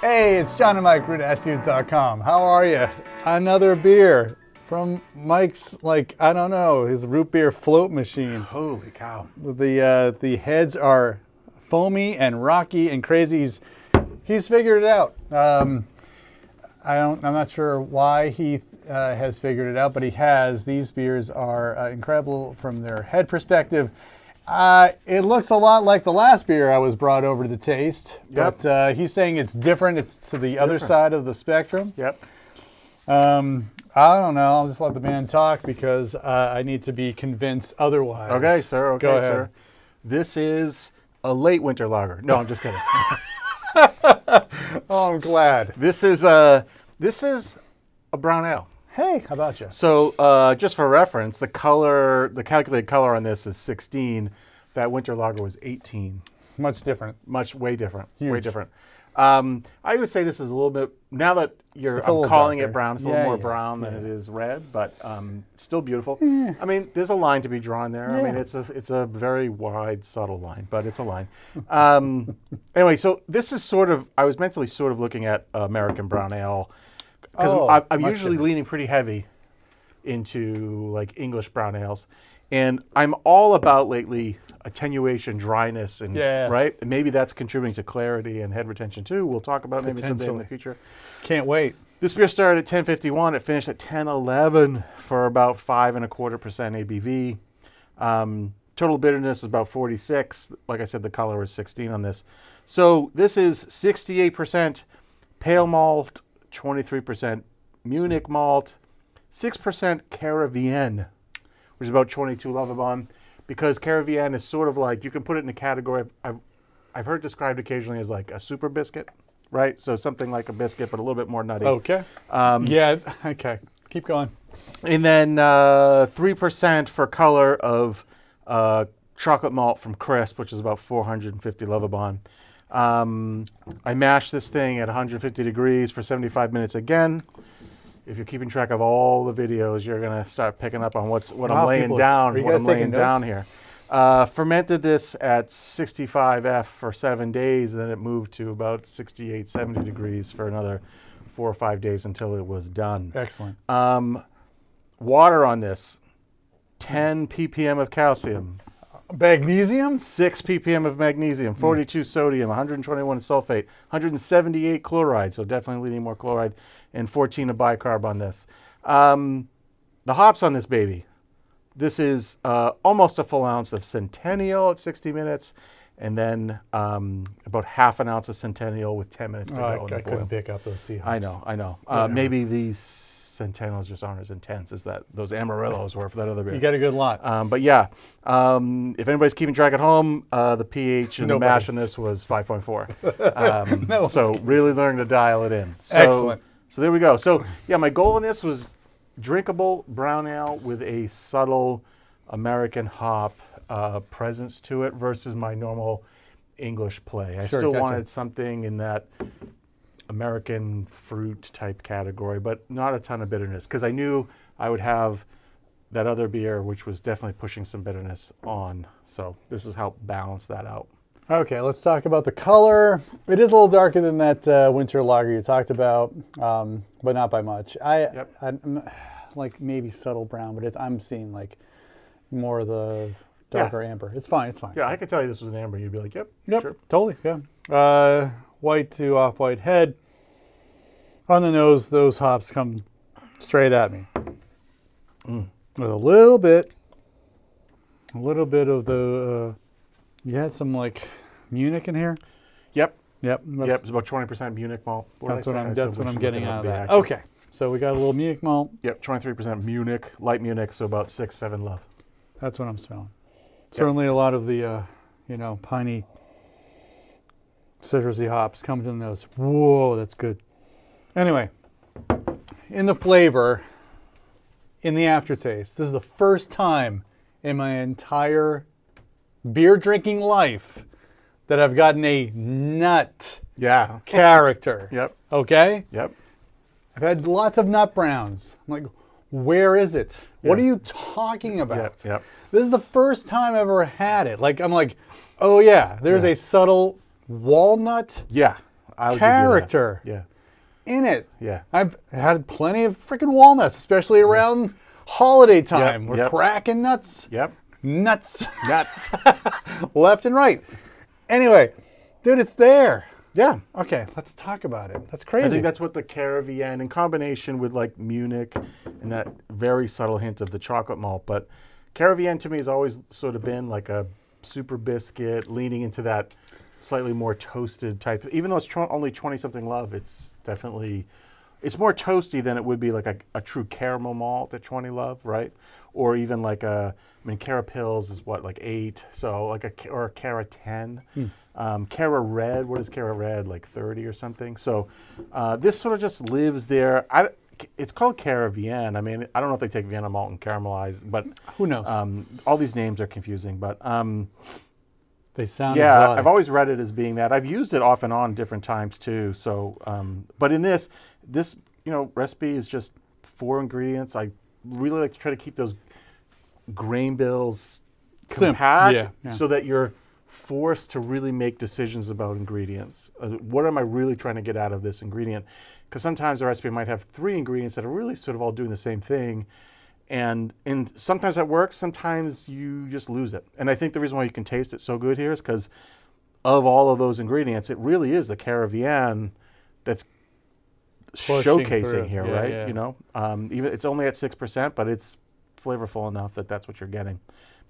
Hey, it's John and Mike, BrewDudes.com. How are you? Another beer from Mike's, I don't know, his root beer float machine. Holy cow. The heads are foamy and rocky and crazy. He's figured it out. I'm not sure why he has figured it out, but he has. These beers are incredible from their head perspective. It looks a lot like the last beer I was brought over to taste, Yep. but he's saying it's different. It's to the other side of the spectrum. Yep. I don't know. I'll just let the man talk because I need to be convinced otherwise. Okay, sir. Okay, Go ahead. sir. This is a late winter lager. No, I'm just kidding. Oh, I'm glad. This is a brown ale. Hey, how about you? So just for reference, the calculated color on this is 16. That winter lager was 18. Much different. Way different. Way Huge. different. I would say this is a little bit, now that I'm calling it brown, it's a little more brown than it is red, but still beautiful. I mean, there's a line to be drawn there. I mean, it's a very wide, subtle line, but it's a line. Anyway, so this is I was mentally sort of looking at American brown ale, because I'm usually leaning pretty heavy into like English brown ales. And I'm all about lately attenuation, dryness, and right? And maybe that's contributing to clarity and head retention too. We'll talk about it maybe someday in the future. Can't wait. This beer started at 10.51. It finished at 10.11 for about 5.25% ABV. Total bitterness is about 46. Like I said, the color is 16 on this. So this is 68% pale malt, 23% Munich malt, 6% Caravienne, which is about 22 Lovibond, because Caravienne is sort of like, you can put it in a category, I've heard described occasionally as like a super biscuit, right? So something like a biscuit, but a little bit more nutty. Okay. Okay. Keep going. And then 3% for color of chocolate malt from Crisp, which is about 450 Lovibond. I mashed this thing at 150 degrees for 75 minutes again. If you're keeping track of all the videos, you're going to start picking up on what I'm laying down here. Fermented this at 65F for 7 days, and then it moved to about 68, 70 degrees for another 4 or 5 days until it was done. Excellent. Water on this, 10 ppm of calcium. Magnesium? 6 ppm of magnesium, 42 sodium, 121 sulfate, 178 chloride, so definitely leaning more chloride, and 14 of bicarb on this. The hops on this baby, this is almost a full ounce of Centennial at 60 minutes, and then about half an ounce of Centennial with 10 minutes to go. I couldn't pick up those sea hops. I know. Maybe these Centennials just aren't as intense as those Amarillos were for that other beer. You got a good lot. But yeah, if anybody's keeping track at home, the pH and the mash on this was 5.4. So really learning to dial it in. Excellent. So there we go. So yeah, my goal in this was drinkable brown ale with a subtle American hop presence to it versus my normal English play. I still wanted something in that American fruit type category, but not a ton of bitterness, because I knew I would have that other beer, which was definitely pushing some bitterness on. So this has helped balance that out. Okay, let's talk about the color. It is a little darker than that winter lager you talked about, but not by much. I'm like maybe subtle brown, but I'm seeing like more of the darker amber. It's fine. Yeah, I could tell you this was an amber. You'd be like, yep, sure. Totally, yeah. White to off-white head. On the nose, those hops come straight at me. With a little bit of the, you had some like Munich in here? Yep. Yep. It's about 20% Munich malt. That's what I'm getting out of that. Okay, so we got a little Munich malt. Yep, 23% Munich, light Munich, so about 6-7 love. That's what I'm smelling. Certainly a lot of the, piney, citrusy hops come to the nose. Whoa, that's good. Anyway, in the flavor, in the aftertaste, this is the first time in my entire beer drinking life that I've gotten a nut character. Yep. Okay? Yep. I've had lots of nut browns. I'm like, where is it? What are you talking about? Yep. This is the first time I've ever had it. I'm like, oh yeah, there's a subtle walnut. Yeah. character in it. Yeah. I've had plenty of freaking walnuts, especially around holiday time. We're cracking nuts. Yep. Nuts. Left and right. Anyway, dude, it's there. Yeah. Okay, let's talk about it. That's crazy. I think that's what the Caravienne, in combination with like Munich and that very subtle hint of the chocolate malt. But Caravienne to me has always sort of been like a super biscuit, leaning into that slightly more toasted type. Even though it's only 20-something love, it's definitely, it's more toasty than it would be like a true caramel malt at 20 love, right? Or even like Cara Pils is what, like 8, so like or a Cara 10. Cara Red, what is Cara Red, like 30 or something? So this sort of just lives there. It's called Caravienne. I mean, I don't know if they take Vienna malt and caramelize, but who knows? All these names are confusing, but they sound exotic. I've always read it as being that. I've used it off and on different times too. So, but in this recipe is just 4 ingredients. I really like to try to keep those grain bills compact, so that you're forced to really make decisions about ingredients. What am I really trying to get out of this ingredient? Because sometimes a recipe might have 3 ingredients that are really sort of all doing the same thing, and sometimes that works, sometimes you just lose it. And I think the reason why you can taste it so good here is because of all of those ingredients, it really is the Caravienne that's showcasing here, right? Yeah. You know, even it's only at 6%, but it's flavorful enough that that's what you're getting,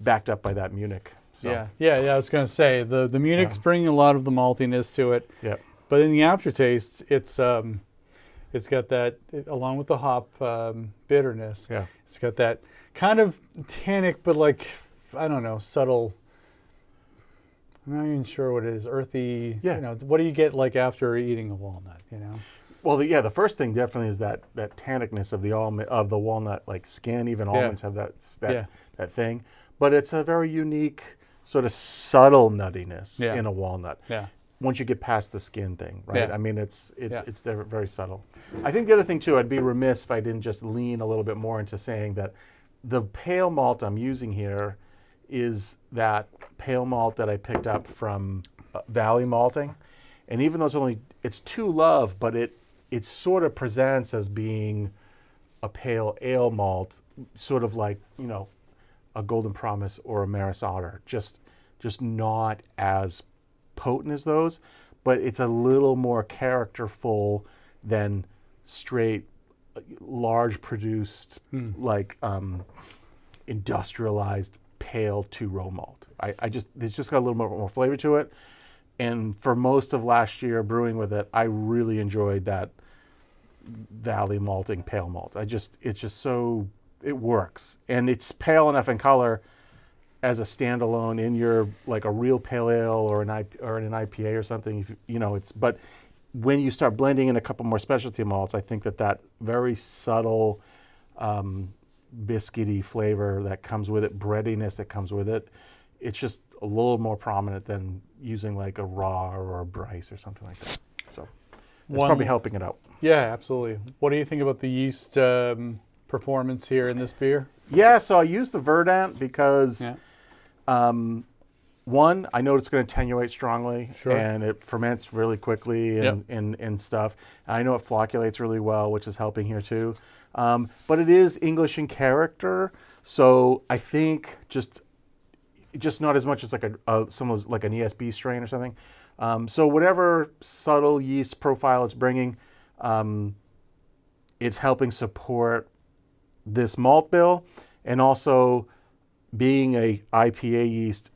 backed up by that Munich. So. Yeah. I was going to say the Munich's bringing a lot of the maltiness to it. Yeah. But in the aftertaste, it's got that, along with the hop bitterness. Yeah. It's got that kind of tannic, but like, I don't know, subtle. I'm not even sure what it is. Earthy. Yeah. You know, what do you get like after eating a walnut? You know. Well, the first thing definitely is that tannicness of the walnut, like skin. Even almonds have that thing, but it's a very unique sort of subtle nuttiness in a walnut. Yeah. Once you get past the skin thing, right? Yeah. I mean, it's very subtle. I think the other thing too, I'd be remiss if I didn't just lean a little bit more into saying that the pale malt I'm using here is that pale malt that I picked up from Valley Malting, and even though it's 2 love, but it sort of presents as being a pale ale malt, sort of like, you know, a Golden Promise or a Maris Otter, just not as potent as those, but it's a little more characterful than straight, large produced, like industrialized pale 2-row malt. It's just got a little more flavor to it. And for most of last year brewing with it, I really enjoyed that Valley Malting pale malt. It works, and it's pale enough in color as a standalone in your, like a real pale ale or an IPA or something. But when you start blending in a couple more specialty malts, I think that very subtle biscuity flavor that comes with it, breadiness that comes with it, it's just a little more prominent than using like a raw or a Bryce or something like that. So it's probably helping it out. Yeah, absolutely. What do you think about the yeast performance here in this beer? Yeah, so I used the Verdant because one, I know it's going to attenuate strongly, and it ferments really quickly and stuff. And I know it flocculates really well, which is helping here too. But it is English in character, so I think just not as much as like someone's like an ESB strain or something. So whatever subtle yeast profile it's bringing, it's helping support this malt bill, and also being a IPA yeast,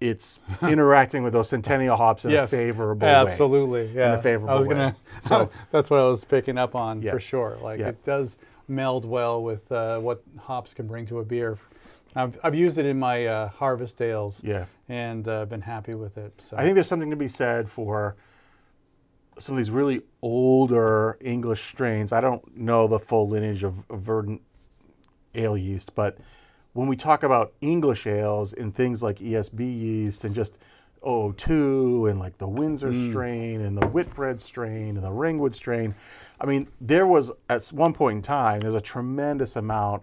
it's interacting with those Centennial hops in a favorable way. Absolutely, yeah. In a favorable way. So that's what I was picking up on for sure. Like it does meld well with what hops can bring to a beer. I've used it in my harvest ales, and been happy with it. So I think there's something to be said for some of these really older English strains. I don't know the full lineage of Verdant ale yeast, but when we talk about English ales and things like ESB yeast and just 002 and like the Windsor strain and the Whitbread strain and the Ringwood strain, I mean, there was at one point in time, there's a tremendous amount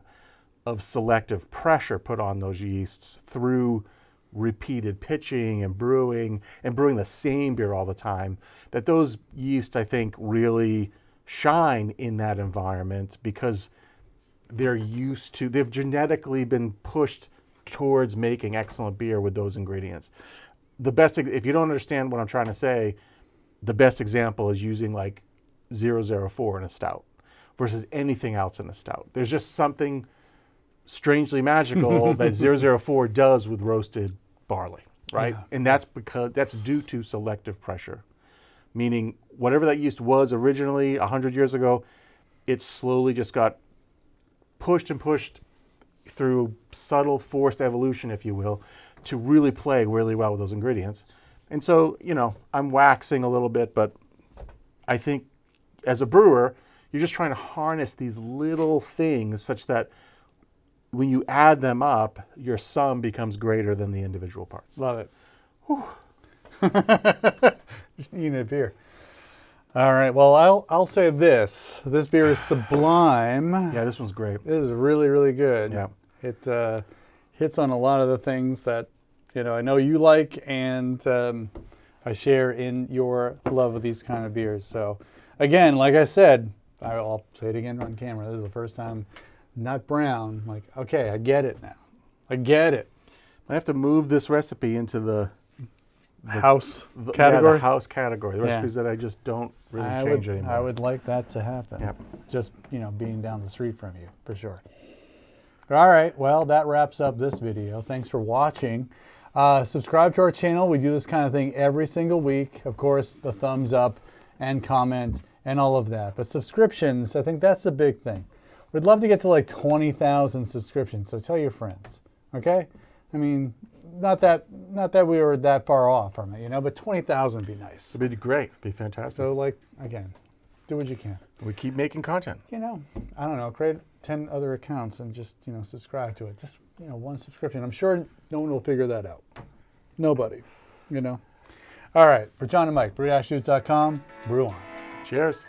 of selective pressure put on those yeasts through repeated pitching and brewing the same beer all the time, that those yeast, I think, really shine in that environment because they've genetically been pushed towards making excellent beer with those ingredients. If you don't understand what I'm trying to say, the best example is using like 004 in a stout versus anything else in a stout. There's just something strangely magical that 004 does with roasted barley, right? Yeah. And that's due to selective pressure, meaning whatever that yeast was originally 100 years ago, it slowly just got pushed and pushed through subtle forced evolution, if you will, to really play really well with those ingredients. And so, I'm waxing a little bit, but I think as a brewer, you're just trying to harness these little things such that when you add them up, your sum becomes greater than the individual parts. Love it. You need a beer. All right. Well, I'll say this. This beer is sublime. Yeah, this one's great. It is really, really good. Yeah. It hits on a lot of the things that I know you like, and I share in your love of these kind of beers. So, again, like I said, I'll say it again on camera. This is the first time nut brown. Like, okay, I get it now. I get it. I have to move this recipe into the house category. Yeah, the house category. The recipes that I just don't really change anymore. I would like that to happen. Yep. Just being down the street from you, for sure. All right. Well, that wraps up this video. Thanks for watching. Subscribe to our channel. We do this kind of thing every single week. Of course, the thumbs up and comment and all of that. But subscriptions, I think that's the big thing. We'd love to get to like 20,000 subscriptions. So tell your friends, okay? I mean, not that we were that far off from it, but 20,000 would be nice. It'd be great. It'd be fantastic. So again, do what you can. We keep making content. I don't know, create 10 other accounts and just, subscribe to it. Just, one subscription. I'm sure no one will figure that out. Nobody, All right, for John and Mike, brew-dudes.com, brew on. Cheers.